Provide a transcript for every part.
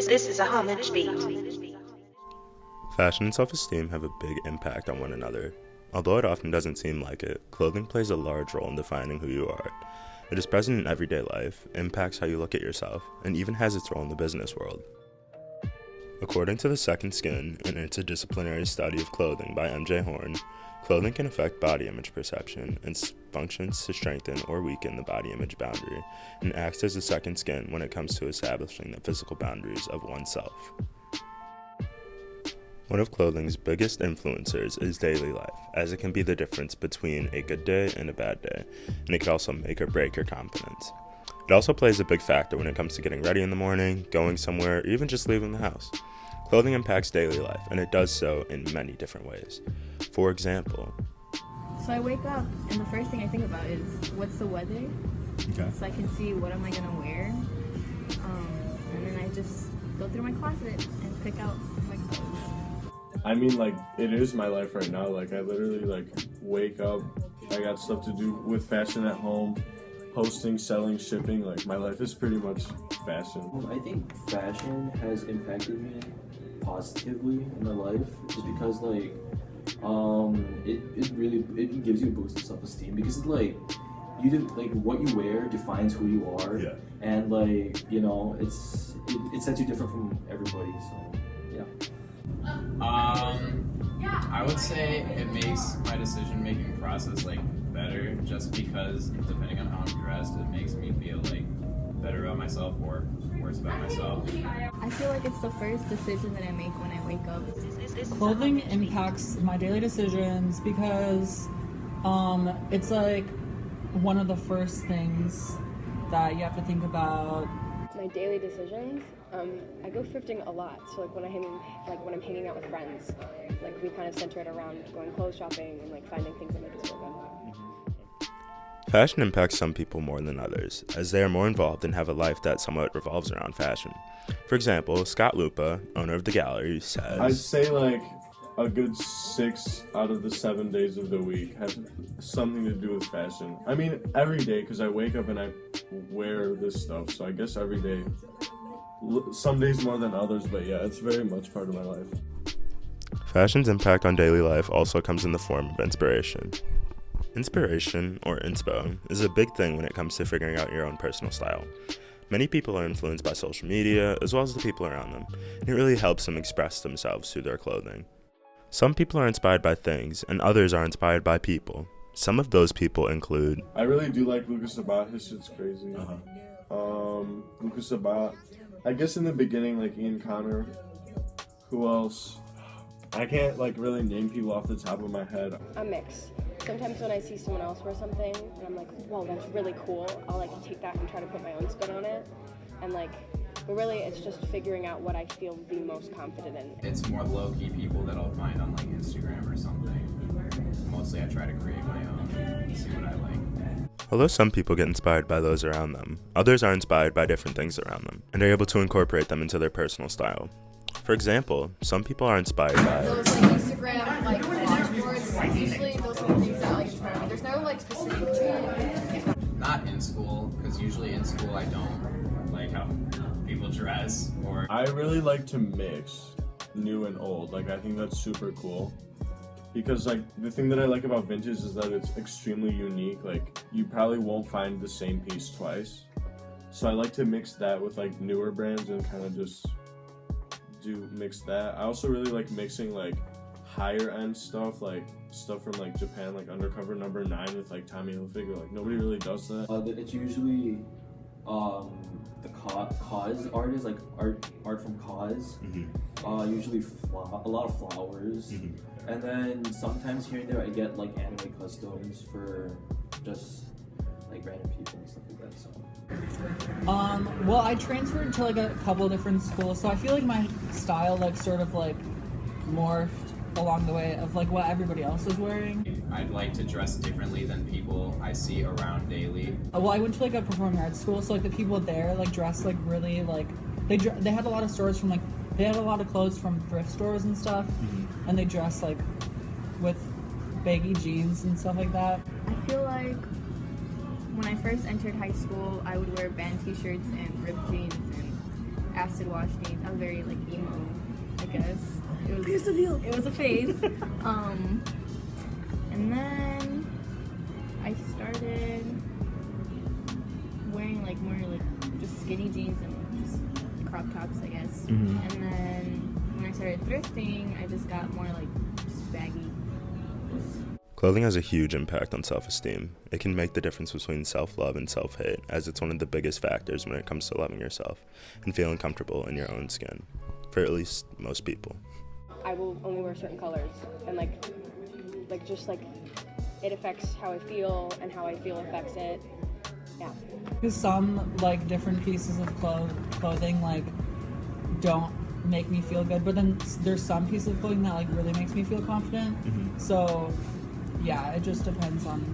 This is a homage beat. Fashion and self-esteem have a big impact on one another. Although it often doesn't seem like it, clothing plays a large role in defining who you are. It is present in everyday life, impacts how you look at yourself, and even has its role in the business world. According to The Second Skin, an interdisciplinary study of clothing by M.J. Horn, clothing can affect body image perception and functions to strengthen or weaken the body image boundary, and acts as a second skin when it comes to establishing the physical boundaries of oneself. One of clothing's biggest influencers is daily life, as it can be the difference between a good day and a bad day, and it can also make or break your confidence. It also plays a big factor when it comes to getting ready in the morning, going somewhere, or even just leaving the house. Clothing impacts daily life, and it does so in many different ways. For example, so I wake up, and the first thing I think about is, what's the weather? Okay. So I can see what am I going to wear. And then I just go through my closet and pick out my clothes. I mean, like, it is my life right now. Like, I literally, like, wake up, I got stuff to do with fashion at home, posting, selling, shipping. Like, my life is pretty much fashion. I think fashion has impacted me positively in my life, just because, like, it gives you a boost of self-esteem, because it's like, what you wear defines who you are. Yeah. And, like, you know, it sets you different from everybody, so yeah. I would say it makes my decision-making process like better, just because depending on how I'm dressed, it makes me feel like better about myself or worse about myself. I feel like it's the first decision that I make when I wake up. Clothing impacts my daily decisions because it's like one of the first things that you have to think about. My daily decisions, I go thrifting a lot. So like when I'm hanging out with friends, like we kind of center it around going clothes shopping and like finding things that make us feel good. fashion impacts some people more than others, as they are more involved and have a life that somewhat revolves around fashion. For example, Scott Lupa, owner of The Gallery, says, I'd say like a good 6 out of the 7 days of the week have something to do with fashion. I mean, every day, because I wake up and I wear this stuff, so I guess every day. Some days more than others, but yeah, it's very much part of my life. Fashion's impact on daily life also comes in the form of inspiration. Inspiration, or inspo, is a big thing when it comes to figuring out your own personal style. Many people are influenced by social media, as well as the people around them, and it really helps them express themselves through their clothing. Some people are inspired by things, and others are inspired by people. Some of those people include... I really do like Lucas Sabat, his shit's crazy. Lucas Sabat. I guess in the beginning, like Ian Connor. Who else? I can't like really name people off the top of my head. A mix. Sometimes when I see someone else wear something and I'm like, whoa, that's really cool, I'll like take that and try to put my own spin on it. And like, but really it's just figuring out what I feel the most confident in. It's more low-key people that I'll find on like Instagram or something. Mostly I try to create my own, see what I like. Although some people get inspired by those around them, others are inspired by different things around them, and are able to incorporate them into their personal style. For example, some people are inspired by... Those like Instagram, like dashboards, usually those are the things that I like inspire me. There's no like specific tool. Not in school, because usually in school I don't like how people dress or... I really like to mix new and old. Like, I think that's super cool. Because, like, the thing that I like about vintage is that it's extremely unique. Like, you probably won't find the same piece twice. So I like to mix that with, like, newer brands and kind of just mix that. I also really like mixing, like, higher-end stuff, like, stuff from, like, Japan, like Undercover Number 9 with, like, Tommy Hilfiger. Like, nobody really does that. It's usually the KAWS artists, like art from KAWS. Usually a lot of flowers. And then sometimes here and there I get like anime customs for just like random people and stuff like that. So. Well, I transferred to like a couple different schools, so I feel like my style like sort of like morphed along the way of like what everybody else is wearing. I'd like to dress differently than people I see around daily. Well, I went to like a performing arts school, so like the people there like dressed like really like they had a lot of stores from like they had a lot of clothes from thrift stores and stuff, and they dressed like with baggy jeans and stuff like that. I feel like when I first entered high school, I would wear band t-shirts and ripped jeans, and acid wash jeans. I was very like emo, I guess. It was a phase. And then I started wearing like more like just skinny jeans and just crop tops, I guess. And then when I started thrifting, I just got more like just baggy. Clothing has a huge impact on self-esteem. It can make the difference between self-love and self-hate, as it's one of the biggest factors when it comes to loving yourself and feeling comfortable in your own skin, for at least most people. I will only wear certain colors, and like just like it affects how I feel, and how I feel affects it. Yeah. Because some like different pieces of clothing like don't make me feel good, but then there's some piece of clothing that like really makes me feel confident. So yeah, it just depends on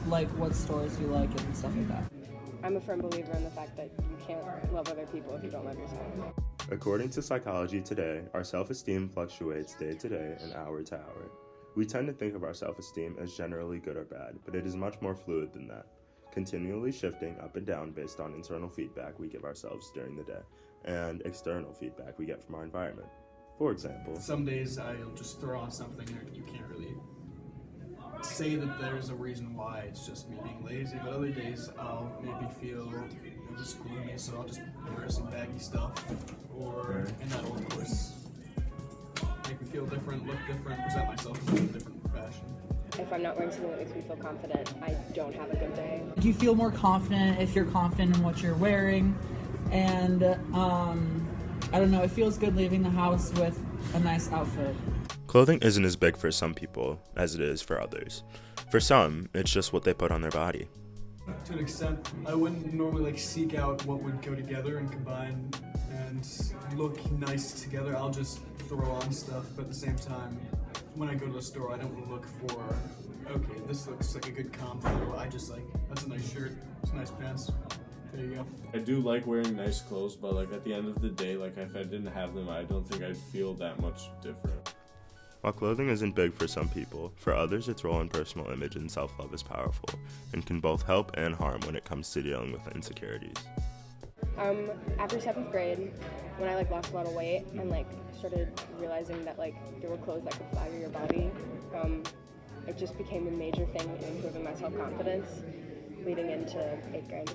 like what stores you like and stuff like that. I'm a firm believer in the fact that you can't love other people if you don't love yourself. According to Psychology Today, our self-esteem fluctuates day to day and hour to hour. We tend to think of our self-esteem as generally good or bad, but it is much more fluid than that, continually shifting up and down based on internal feedback we give ourselves during the day and external feedback we get from our environment. For example, some days I'll just throw on something that you can't really say that there's a reason why, it's just me being lazy, but other days I'll maybe feel it was gloomy, so I'll just wear some baggy stuff, and that'll of course make me feel different, look different, present myself in a different fashion. If I'm not wearing something that makes me feel confident, I don't have a good day. Do you feel more confident if you're confident in what you're wearing? And I don't know, it feels good leaving the house with a nice outfit. clothing isn't as big for some people as it is for others. For some, it's just what they put on their body. To an extent, I wouldn't normally like seek out what would go together and combine and look nice together. I'll just throw on stuff, but at the same time, when I go to the store, I don't look for, okay, this looks like a good combo. I just like, that's a nice shirt, it's nice pants. There you go. I do like wearing nice clothes, but like at the end of the day, like if I didn't have them, I don't think I'd feel that much different. While clothing isn't big for some people, for others its role in personal image and self-love is powerful and can both help and harm when it comes to dealing with insecurities. After 7th grade, when I like lost a lot of weight and like started realizing that like there were clothes that could flatter your body, it just became a major thing in improving my self-confidence leading into 8th grade.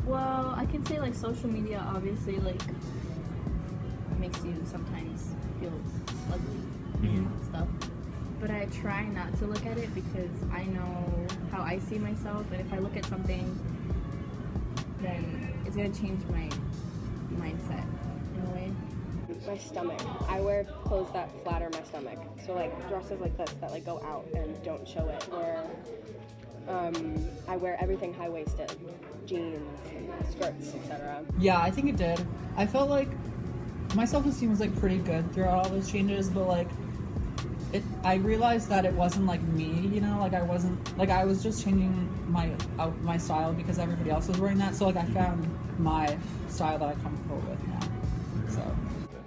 Well, I can say like social media obviously like makes you sometimes feel ugly and stuff. But I try not to look at it because I know how I see myself, and if I look at something, then it's gonna change my mindset in a way. My stomach. I wear clothes that flatter my stomach. So like dresses like this that like go out and don't show it. Where I wear everything high-waisted, jeans, and skirts, etc. Yeah, I think it did. I felt like my self-esteem was like pretty good throughout all those changes, but like I realized that it wasn't like me, you know, like I was just changing my style because everybody else was wearing that. So like I found my style that I'm comfortable with now. So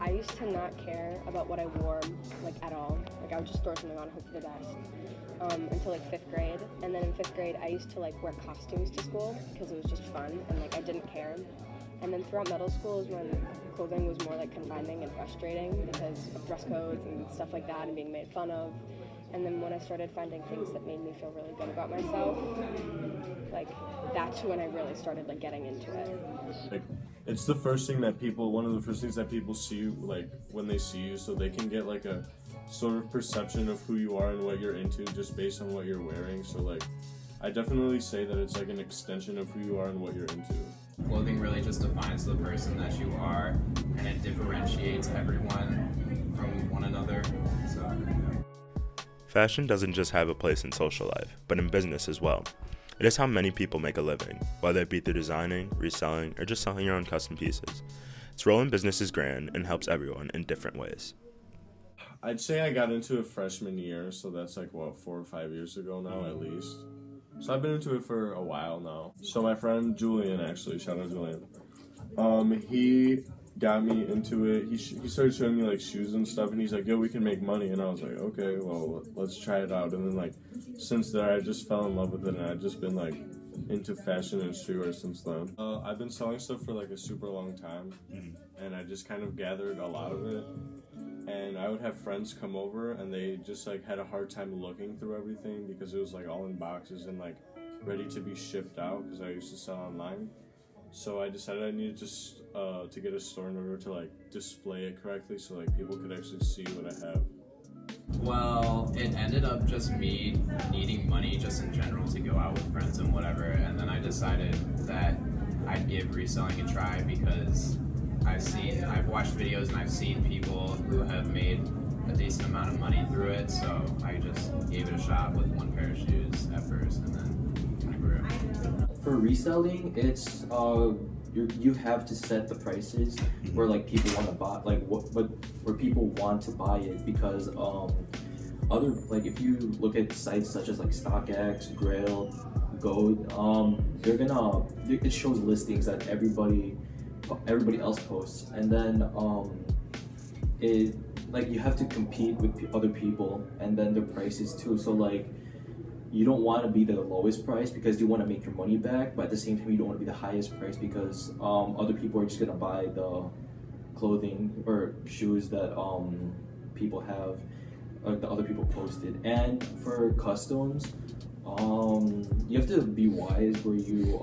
I used to not care about what I wore like at all. Like I would just throw something on, hope for the best. Until like 5th grade, and then in 5th grade I used to like wear costumes to school because it was just fun and like I didn't care. And then throughout middle school is when clothing was more like confining and frustrating because of dress codes and stuff like that and being made fun of. And then when I started finding things that made me feel really good about myself, like that's when I really started like getting into it. Like it's the first thing that one of the first things that people see like when they see you, so they can get like a sort of perception of who you are and what you're into just based on what you're wearing. So like I definitely say that it's like an extension of who you are and what you're into. Clothing really just defines the person that you are, and it differentiates everyone from one another. So Fashion doesn't just have a place in social life, but in business as well. It is how many people make a living, whether it be through designing, reselling, or just selling your own custom pieces. Its role in business is grand and helps everyone in different ways. I'd say I got into it freshman year, so that's like, 4 or 5 years ago now at least. So I've been into it for a while now. So my friend Julian, actually, shout out Julian, he got me into it. He started showing me like shoes and stuff, and he's like, yo, we can make money. And I was like, okay, well, let's try it out. And then like since there, I just fell in love with it, and I've just been like into fashion and streetwear since then. I've been selling stuff for like a super long time, and I just kind of gathered a lot of it. And I would have friends come over, and they just like had a hard time looking through everything because it was like all in boxes and like ready to be shipped out, because I used to sell online. So I decided I needed to get a store in order to like display it correctly, so like people could actually see what I have. Well, it ended up just me needing money just in general to go out with friends and whatever, and then I decided that I'd give reselling a try because I've watched videos and I've seen people who have made a decent amount of money through it, so I just gave it a shot with one pair of shoes at first, and then I grew. For reselling, it's you have to set the prices where like people want to buy, like where people want to buy it, because other, like if you look at sites such as like StockX, Grail, Goat, it shows listings that everybody else posts, and then it, like, you have to compete with other people and then their prices too. So like you don't want to be the lowest price because you want to make your money back, but at the same time you don't want to be the highest price because other people are just gonna buy the clothing or shoes that people have, like the other people posted. And for customs, you have to be wise where you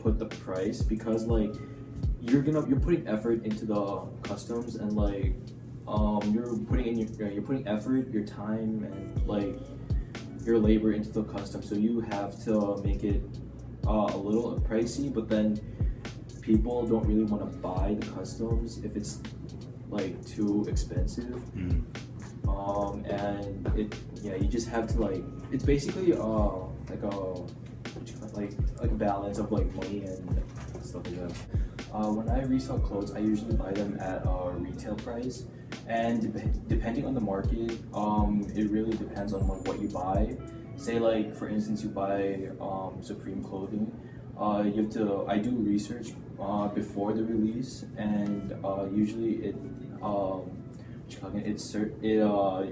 put the price, because like you're putting effort into the customs, and like you're putting effort, your time, and like your labor into the custom, so you have to make it a little pricey, but then people don't really want to buy the customs if it's like too expensive. And you just have to, like, it's basically like a balance of like money and stuff like that. When I resell clothes, I usually buy them at a retail price, and depending on the market, it really depends on what you buy. Say like, for instance, you buy Supreme clothing, I do research before the release, and usually it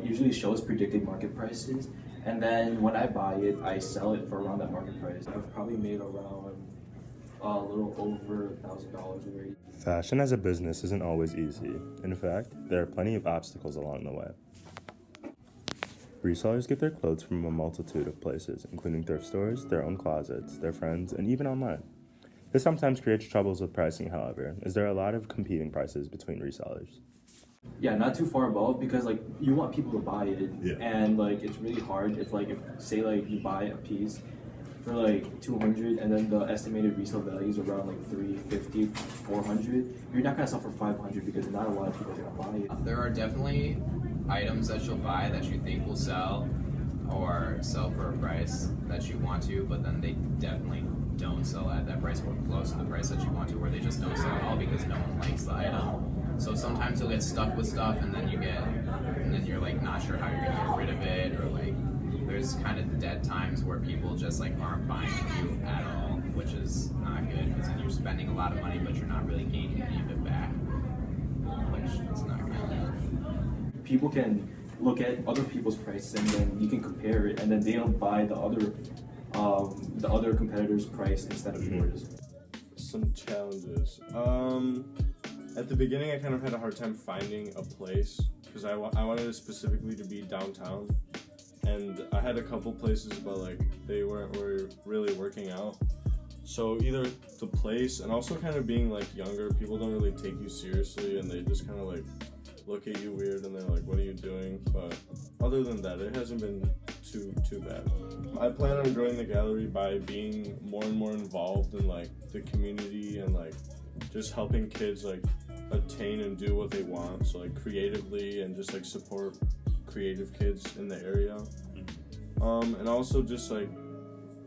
usually shows predicted market prices, and then when I buy it, I sell it for around that market price. I've probably made around a little over $1,000 already. Fashion as a business isn't always easy. In fact, there are plenty of obstacles along the way. Resellers get their clothes from a multitude of places, including thrift stores, their own closets, their friends, and even online. This sometimes creates troubles with pricing, however, as there are a lot of competing prices between resellers. Yeah, not too far above, because like you want people to buy it, and like it's really hard if say like you buy a piece for like 200 and then the estimated resale value is around like 350, 400. You're not gonna sell for 500 because not a lot of people are gonna buy it. There are definitely items that you'll buy that you think will sell or sell for a price that you want to, but then they definitely don't sell at that price or close to the price that you want to, or they just don't sell at all because no one likes the item. So sometimes you'll get stuck with stuff, and then you're like not sure how you're gonna get rid of it, or like there's kind of dead times where people just like aren't buying from you at all, which is not good, because then you're spending a lot of money but you're not really gaining any of it back, which is not good. People can look at other people's prices, and then you can compare it, and then they'll buy the other competitor's price instead of yours. Some challenges. At the beginning, I kind of had a hard time finding a place because I wanted it specifically to be downtown, and I had a couple places, but like they weren't really working out. So either the place, and also kind of being like younger, people don't really take you seriously, and they just kind of like look at you weird, and they're like, "What are you doing?" But other than that, it hasn't been too bad. I plan on growing the gallery by being more and more involved in like the community, and like just helping kids like attain and do what they want, so like creatively, and just like support creative kids in the area, and also just like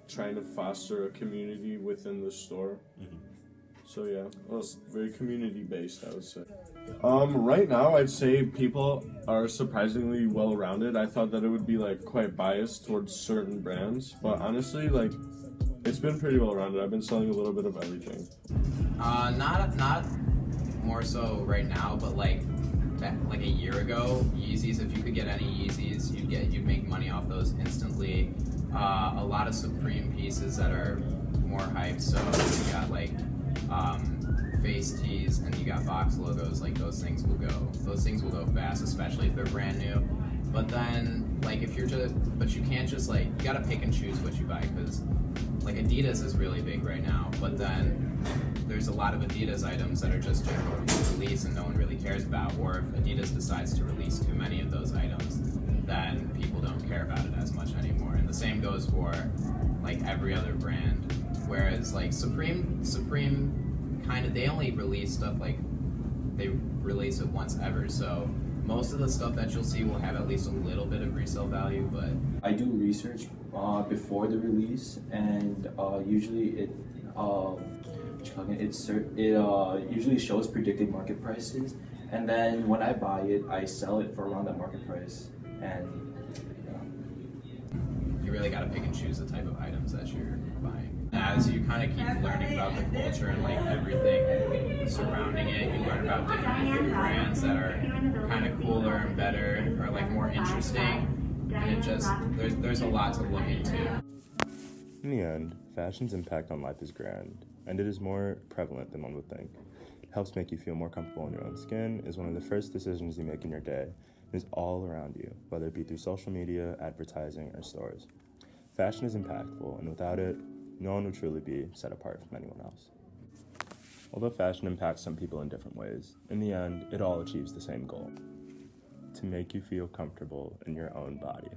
trying to foster a community within the store. So yeah, well, it's very community based, I would say. Right now I'd say people are surprisingly well-rounded. I thought that it would be like quite biased towards certain brands, but honestly, like, it's been pretty well-rounded. I've been selling a little bit of everything. Not more so right now, but like a year ago, Yeezys, if you could get any Yeezys, you'd make money off those instantly. A lot of Supreme pieces that are more hyped, so you got like face tees and you got box logos, like those things will go fast, especially if they're brand new. But then like if you're but you can't just like, you gotta pick and choose what you buy, because like Adidas is really big right now, but then there's a lot of Adidas items that are just general release and no one really cares about, or if Adidas decides to release too many of those items, then people don't care about it as much anymore. And the same goes for like every other brand. Whereas like Supreme kind of, they only release stuff like, they release it once ever, so most of the stuff that you'll see will have at least a little bit of resale value. But I do research before the release, and usually it usually shows predicted market prices, and then when I buy it, I sell it for around that market price. And you really got to pick and choose the type of items that you're buying. As you kind of keep learning about the culture and like everything surrounding it, you learn about different brands that are kind of cooler and better, or like more interesting, and it just, there's a lot to look into. In the end, fashion's impact on life is grand, and it is more prevalent than one would think. It helps make you feel more comfortable in your own skin, is one of the first decisions you make in your day, and is all around you, whether it be through social media, advertising, or stores. Fashion is impactful, and without it, no one would truly be set apart from anyone else. Although fashion impacts some people in different ways, in the end, it all achieves the same goal: to make you feel comfortable in your own body.